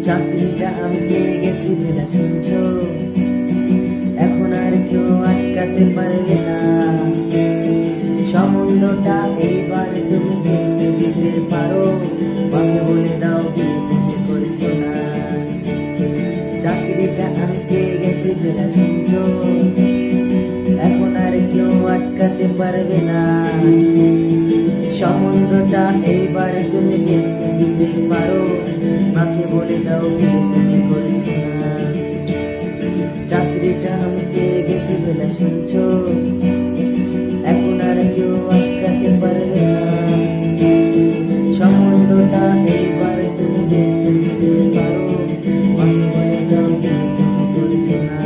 চাকরিটা আমি পেয়ে গেছি বেলা শুনছো, এখন আর কেউ আটকাতে পারবে না। সম্বন্ধটা এইবার তুমি ভেস্তে দিতে পারো, মাকে বলে দাও বিয়ে তুমি করেছো না। চাকরিটা আমি পেয়ে গেছি বেলা শুনছো, এখন আর কেউ আটকাতে পারবে না। সম্বন্ধটা এইবার তুমি ভেস্তে দিতে পারো, মাকে বলে দাও বিয়ে তুমি করেছো না। চাকরিটা আমি পেয়ে গেছি বেলা শুনছো, এখন আর কেউ আটকাতে পারবে না। সম্বন্ধটা এইবার তুমি ভেস্তে দিতে পারো, মাকে বলে দাও বিয়ে তুমি করেছো না।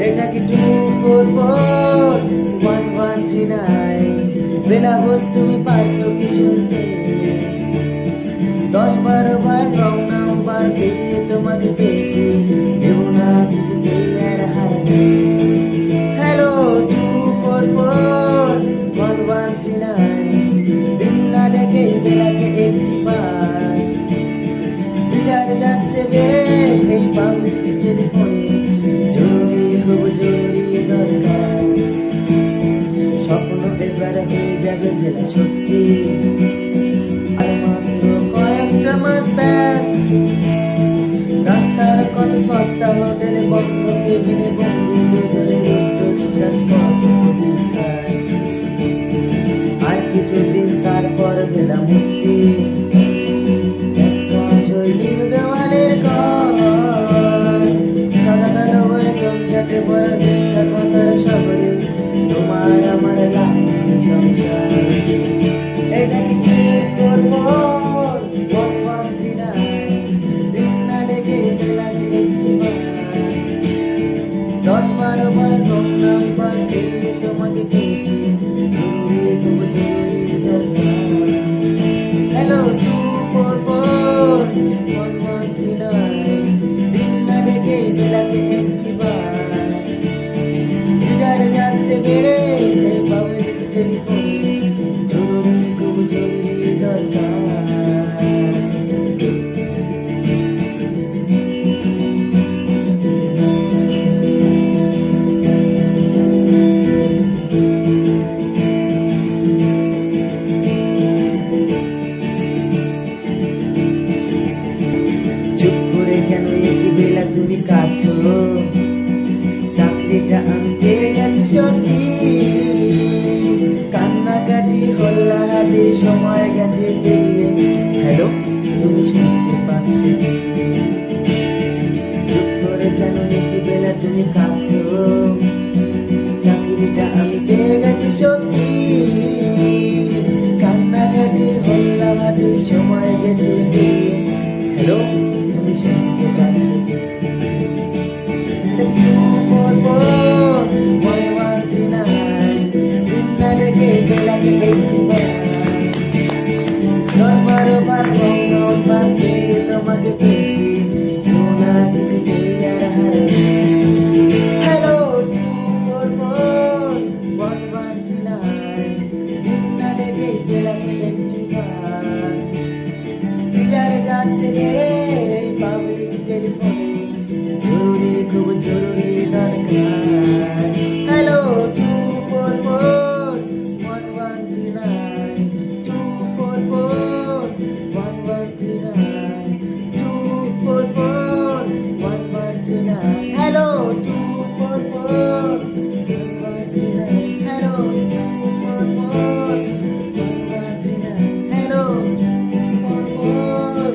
এটা কি 2441139? বেলা বোস তুমি পারছো কি শুনতে? 10-12 বার রং নাম্বার পেরিয়ে তোমাকে পেয়েছি, দেব না কিছুতেই আর হারাতে। হ্যালো 2441139, দিন না ডেকে বেলাকে একটি বার। মিটার যাচ্ছে বেড়ে এই পাবলিক টেলিফোনে, জরুরি খুব জরুরি দরকার। স্বপ্ন এবার হয়ে যাবে বেলা সত্যি, আর মাত্র কয়েকটা মাস ব্যাস। রাস্তার কত সস্তা হোটেলে বন্ধ কেবিনে বন্দি দুজনের উচ্চশ্বাস কত খায়। আর কিছুদিন তারপর বেলা মুক্তি, নীল দেওয়ালের ঘর, সাদা কালো বলে জমজটে পড়া মিথ্যা কথার শহরে তোমার আমার লাইনের সংসার। এটা কি 2441139? দিন না ডেকে বেলাকে একটি বার। 10-12 বার রং নাম্বার পেরিয়ে তোমাকে পেয়েছি, জরুরি খুব জরুরি দরকার। হ্যালো 2441139, দিন না ডেকে বেলাকে একটি বার। মিটার যাচ্ছে বেড়ে এই পাবলিক টেলিফোনে, জরুরি খুব জরুরি দরকার। চুপ করে কেন একই বেলা তুমি কাঁদছো? চাকরিটা আমি পেয়ে গেছি সত্যি, কান্নাকাটি হল্লাহাটি সময় গেছে পেরিয়ে। হ্যালো তুমি শুনতে পাচ্ছ কি? চুপ করে কেন একই বেলা তুমি কাঁদছো? চাকরিটা আমি পেয়ে গেছি সত্যি, কান্নাকাটি হল্লাহাটি সময় গেছে পেরিয়ে। হ্যালো তুমি শুনতে পাচ্ছ কি? 2441139, দিন না ডেকে বেলাকে একটি বার। 10-12 বার রং নাম্বার পেরিয়ে তোমাকে পেয়েছি, দেব না কিছুতেই আর হারাতে। হ্যালো 2441139, দিন না ডেকে বেলাকে একটি বার। মিটার যাচ্ছে বেড়ে এই পাবলিক টেলিফোনে, জরুরি খুব জরুরি দরকার। হ্যালো 2441139, 2441139, 2441139। Hello 2441139, hello 2441139, hello 2441139.